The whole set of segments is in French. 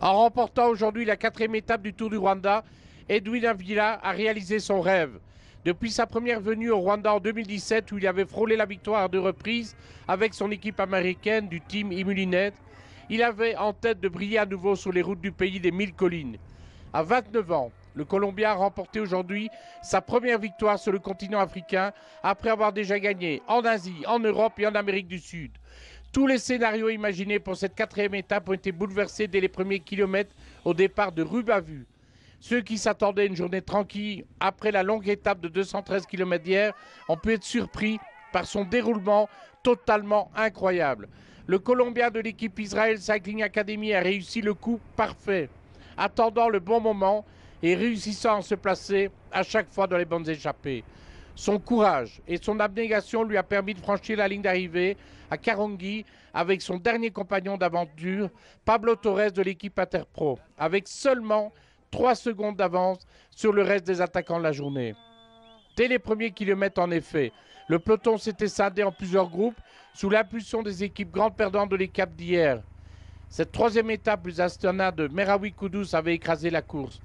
En remportant aujourd'hui la 4e étape du Tour du Rwanda, Edwin Avila a réalisé son rêve. Depuis sa première venue au Rwanda en 2017, où il avait frôlé la victoire à 2 reprises avec son équipe américaine du Team Immulinet, il avait en tête de briller à nouveau sur les routes du pays des 1000 collines. À 29 ans, le Colombien a remporté aujourd'hui sa première victoire sur le continent africain après avoir déjà gagné en Asie, en Europe et en Amérique du Sud. Tous les scénarios imaginés pour cette 4e étape ont été bouleversés dès les premiers kilomètres au départ de Rubavu. Ceux qui s'attendaient à une journée tranquille après la longue étape de 213 km d'hier ont pu être surpris par son déroulement totalement incroyable. Le Colombien de l'équipe Israel Cycling Academy a réussi le coup parfait, attendant le bon moment et réussissant à se placer à chaque fois dans les bonnes échappées. Son courage et son abnégation lui a permis de franchir la ligne d'arrivée à Karongi avec son dernier compagnon d'aventure, Pablo Torres de l'équipe Interpro, avec seulement 3 secondes d'avance sur le reste des attaquants de la journée. Dès les premiers kilomètres, en effet, le peloton s'était scindé en plusieurs groupes sous l'impulsion des équipes grandes perdantes de l'étape d'hier. Cette 3e étape, plus Astana de Merawi Kudus avait écrasé la course.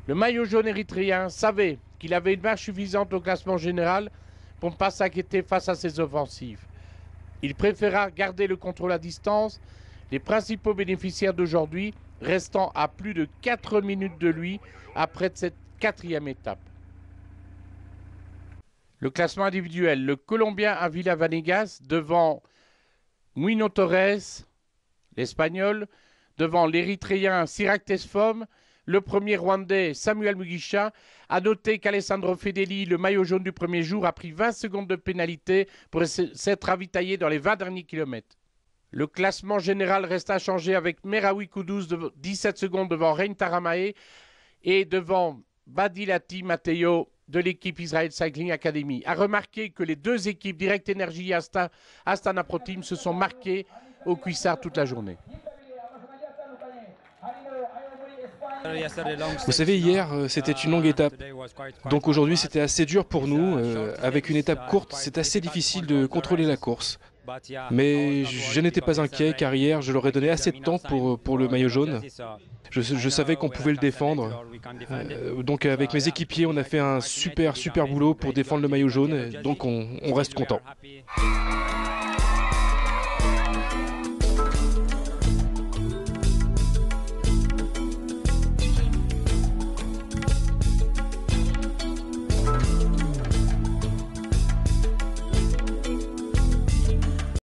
Le maillot jaune érythréen savait qu'il avait une marge suffisante au classement général pour ne pas s'inquiéter face à ses offensives. Il préféra garder le contrôle à distance, les principaux bénéficiaires d'aujourd'hui restant à plus de 4 minutes de lui après cette 4e étape. Le classement individuel, le Colombien Avila Vanegas devant Muino Torres, l'Espagnol, devant l'Érythréen Sirac Tesfom, le premier Rwandais Samuel Mugisha. A noter qu'Alessandro Fedeli, le maillot jaune du premier jour, a pris 20 secondes de pénalité pour s'être ravitaillé dans les 20 derniers kilomètres. Le classement général reste inchangé avec Merawi Kudus de 17 secondes devant Rein Taramae et devant Badilati Matteo de l'équipe Israel Cycling Academy. A remarquer que les deux équipes Direct Energy et Astana Pro Team se sont marquées au cuissard toute la journée. Vous savez, hier, c'était une longue étape. Donc aujourd'hui, c'était assez dur pour nous. Avec une étape courte, c'est assez difficile de contrôler la course. Mais je n'étais pas inquiet car hier, je leur ai donné assez de temps pour le maillot jaune. Je savais qu'on pouvait le défendre. Donc avec mes équipiers, on a fait un super boulot pour défendre le maillot jaune. Donc on reste content.